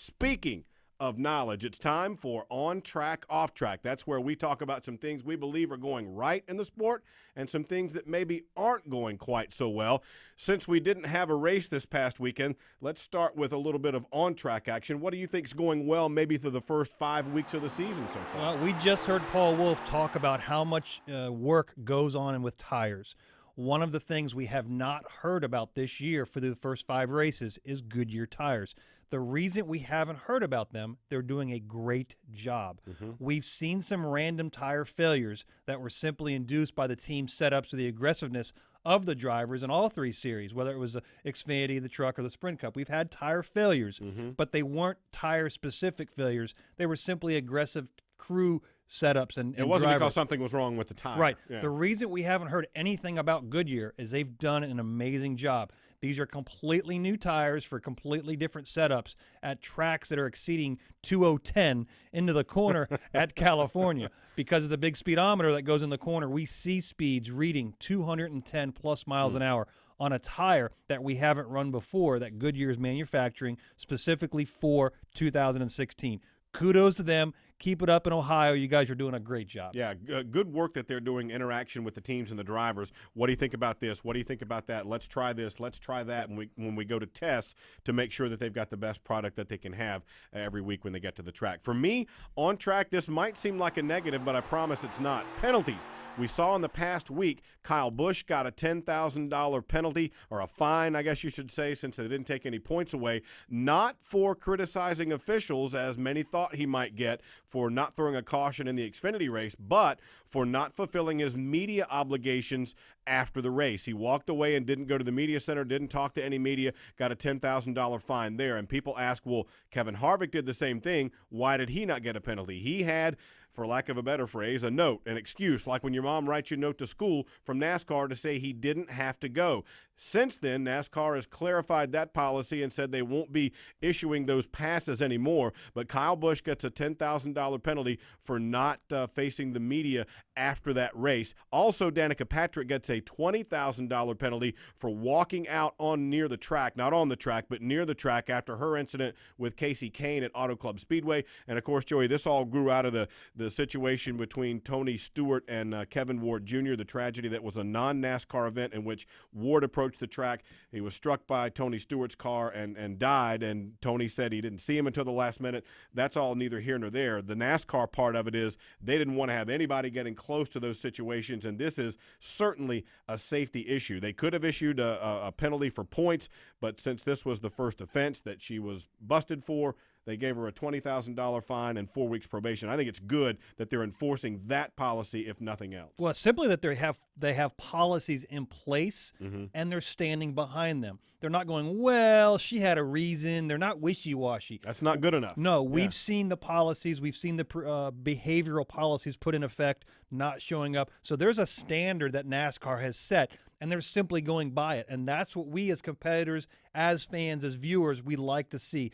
Speaking of knowledge, it's time for On Track, Off Track. That's where we talk about some things we believe are going right in the sport and some things that maybe aren't going quite so well. Since we didn't have a race this past weekend, let's start with a little bit of on-track action. What do you think is going well maybe through the first 5 weeks of the season so far? Well, we just heard Paul Wolf talk about how much work goes on with tires. One of the things we have not heard about this year for the first 5 races is Goodyear tires. The reason we haven't heard about them, they're doing a great job. We've seen some random tire failures that were simply induced by the team setups or the aggressiveness of the drivers in all 3 series, whether it was the Xfinity, the Truck, or the Sprint Cup. We've had tire failures, but they weren't tire-specific failures. They were simply aggressive crew setups and it wasn't drivers. Because something was wrong with the tire. Right. Yeah. The reason we haven't heard anything about Goodyear is they've done an amazing job. These are completely new tires for completely different setups at tracks that are exceeding 2010 into the corner at California. Because of the big speedometer that goes in the corner, we see speeds reading 210 plus miles an hour on a tire that we haven't run before that Goodyear is manufacturing specifically for 2016. Kudos to them. Keep it up in Ohio. You guys are doing a great job. Yeah, good work that they're doing, interaction with the teams and the drivers. What do you think about this? What do you think about that? Let's try this. Let's try that when we go to tests to make sure that they've got the best product that they can have every week when they get to the track. For me, on track, this might seem like a negative, but I promise it's not. Penalties. We saw in the past week, Kyle Busch got a $10,000 penalty, or a fine, I guess you should say, since they didn't take any points away, not for criticizing officials, as many thought he might get, for not throwing a caution in the Xfinity race, but for not fulfilling his media obligations after the race. He walked away and didn't go to the media center, didn't talk to any media, got a $10,000 fine there. And people ask, well, Kevin Harvick did the same thing. Why did he not get a penalty? He had, for lack of a better phrase, a note, an excuse, like when your mom writes you a note to school from NASCAR to say he didn't have to go. Since then, NASCAR has clarified that policy and said they won't be issuing those passes anymore, but Kyle Busch gets a $10,000 penalty for not facing the media after that race. Also, Danica Patrick gets a $20,000 penalty for walking out on near the track, not on the track, but near the track after her incident with Casey Cain at Auto Club Speedway. And, of course, Joey, this all grew out of the situation between Tony Stewart and Kevin Ward Jr., the tragedy that was a non-NASCAR event in which Ward approached the track. He was struck by Tony Stewart's car and died, and Tony said he didn't see him until the last minute. That's all neither here nor there. The NASCAR part of it is they didn't want to have anybody getting close to those situations, and this is certainly a safety issue. They could have issued a penalty for points, but since this was the first offense that she was busted for, they gave her a $20,000 fine and 4 weeks probation. I think it's good that they're enforcing that policy, if nothing else. Well, it's simply that they have policies in place and they're standing behind them. They're not going, well, she had a reason. They're not wishy-washy. That's not good enough. No, we've seen the policies. We've seen the behavioral policies put in effect, not showing up. So there's a standard that NASCAR has set, and they're simply going by it. And that's what we as competitors, as fans, as viewers, we like to see.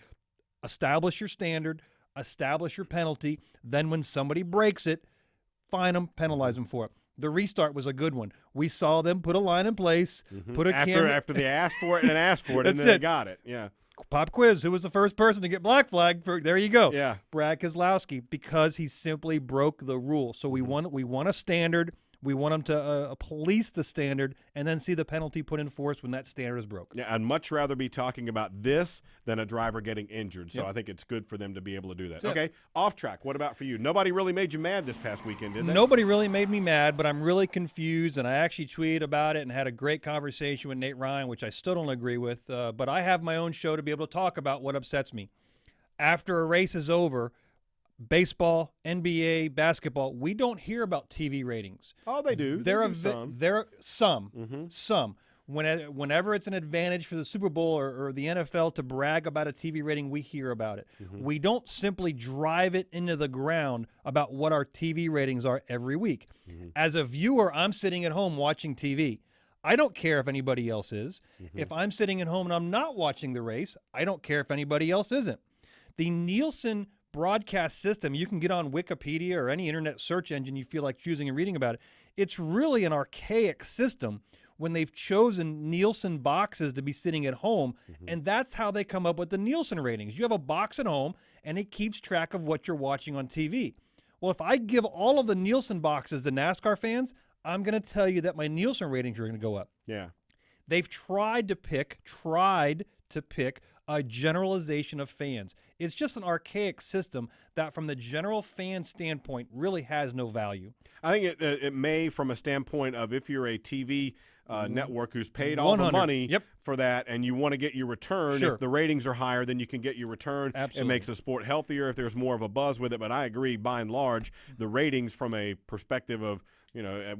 Establish your standard, establish your penalty, then when somebody breaks it, fine them, penalize them for it. The restart was a good one. We saw them put a line in place, put a camera. After they asked for it and asked for it, and then they got it. Yeah. Pop quiz. Who was the first person to get black flagged? There you go. Yeah. Brad Keselowski, because he simply broke the rule. So we want a standard. We want them to police the standard and then see the penalty put in force when that standard is broken. Yeah, I'd much rather be talking about this than a driver getting injured. So I think it's good for them to be able to do that. Okay, off track. What about for you? Nobody really made you mad this past weekend, did they? Nobody really made me mad, but I'm really confused, and I actually tweeted about it and had a great conversation with Nate Ryan, which I still don't agree with, but I have my own show to be able to talk about what upsets me. After a race is over, baseball, NBA, basketball, we don't hear about TV ratings. Oh, they do. There are some. Whenever it's an advantage for the Super Bowl or the NFL to brag about a TV rating, we hear about it. We don't simply drive it into the ground about what our TV ratings are every week. As a viewer, I'm sitting at home watching TV. I don't care if anybody else is. If I'm sitting at home and I'm not watching the race, I don't care if anybody else isn't. The Nielsen broadcast system, you can get on Wikipedia or any internet search engine you feel like choosing and reading about it. It's really an archaic system when they've chosen Nielsen boxes to be sitting at home, and that's how they come up with the Nielsen ratings. You have a box at home, and it keeps track of what you're watching on TV. Well, if I give all of the Nielsen boxes to NASCAR fans, I'm going to tell you that my Nielsen ratings are going to go up. Yeah. They've tried to pick a generalization of fans. It's just an archaic system that from the general fan standpoint really has no value. I think it may, from a standpoint of if you're a TV network who's paid all the 100. money Yep. for that and you want to get your return, Sure. if the ratings are higher, then you can get your return. Absolutely. It makes the sport healthier if there's more of a buzz with it. But I agree, by and large, the ratings from a perspective of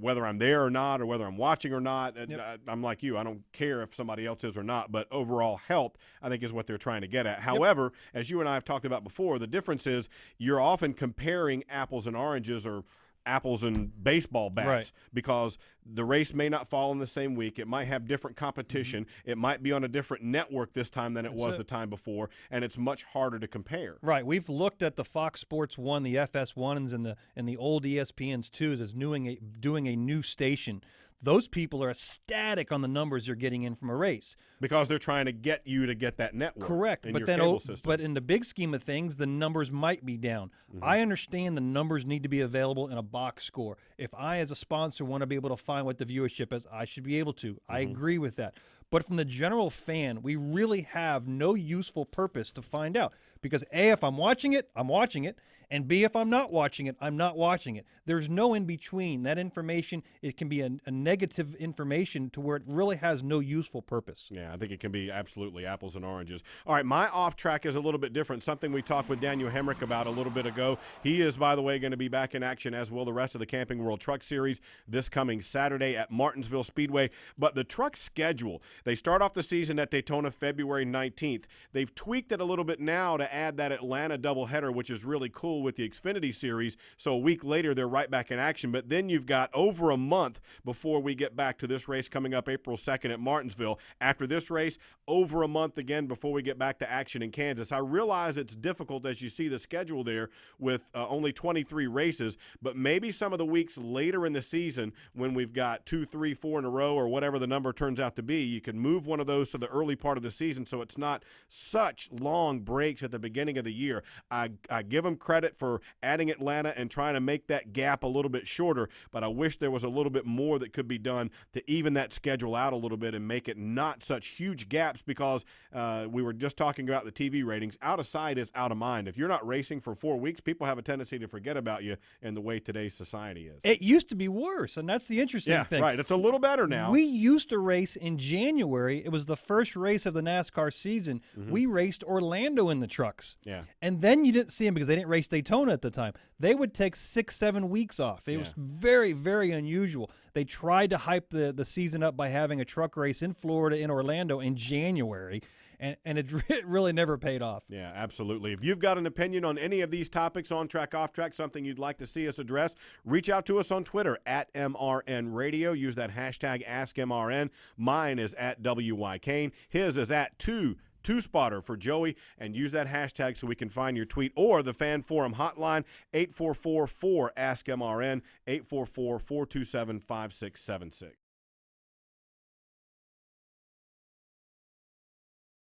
whether I'm there or not, or whether I'm watching or not. Yep. I'm like you. I don't care if somebody else is or not, but overall health, I think, is what they're trying to get at. However, as you and I have talked about before, the difference is you're often comparing apples and oranges, or apples and baseball bats, Right. because the race may not fall in the same week. It might have different competition. It might be on a different network this time than it was the time before, and it's much harder to compare. Right. We've looked at the Fox Sports 1, the FS1s, and the old ESPNs 2s as doing a new station. Those people are ecstatic on the numbers they're getting in from a race. Because they're trying to get you to get that network. Correct. In But your then, cable system. but in the big scheme of things, the numbers might be down. I understand the numbers need to be available in a box score. If I, as a sponsor, want to be able to find what the viewership is, I should be able to. I agree with that. But from the general fan, we really have no useful purpose to find out. Because A, if I'm watching it, I'm watching it. And B, if I'm not watching it, I'm not watching it. There's no in between. That information, it can be a negative information to where it really has no useful purpose. Yeah, I think it can be absolutely apples and oranges. All right, my off track is a little bit different. Something we talked with Daniel Hemrick about a little bit ago. He is, by the way, going to be back in action, as will the rest of the Camping World Truck Series this coming Saturday at Martinsville Speedway. But the truck schedule, they start off the season at Daytona February 19th. They've tweaked it a little bit now to add that Atlanta doubleheader, which is really cool with the Xfinity Series. So a week later, they're right back in action. But then you've got over a month before we get back to this race coming up April 2nd at Martinsville. After this race, over a month again before we get back to action in Kansas. I realize it's difficult as you see the schedule there with only 23 races, but maybe some of the weeks later in the season when we've got 2, 3, 4 in a row, or whatever the number turns out to be, you can move one of those to the early part of the season so it's not such long breaks at the beginning of the year. I give them credit for adding Atlanta and trying to make that gap a little bit shorter, but I wish there was a little bit more that could be done to even that schedule out a little bit and make it not such huge gaps, because we were just talking about the TV ratings. Out of sight is out of mind. If you're not racing for 4 weeks, people have a tendency to forget about you, in the way today's society is. It used to be worse, and that's the interesting thing. Right. It's a little better now. We used to race in January. It was the first race of the NASCAR season. We raced Orlando in the trucks. Yeah. And then you didn't see them because they didn't race Daytona at the time. They would take 6, 7 weeks off. It was very, very unusual. They tried to hype the season up by having a truck race in Florida, in Orlando, in January, and it really never paid off. Yeah, absolutely. If you've got an opinion on any of these topics, on track, off track, something you'd like to see us address, reach out to us on Twitter at MRN Radio. Use that hashtag AskMRN. Mine is at WY Cain. His is at Two-spotter for Joey, and use that hashtag so we can find your tweet, or the Fan Forum hotline, 844-4-ASK-MRN, 844-427-5676.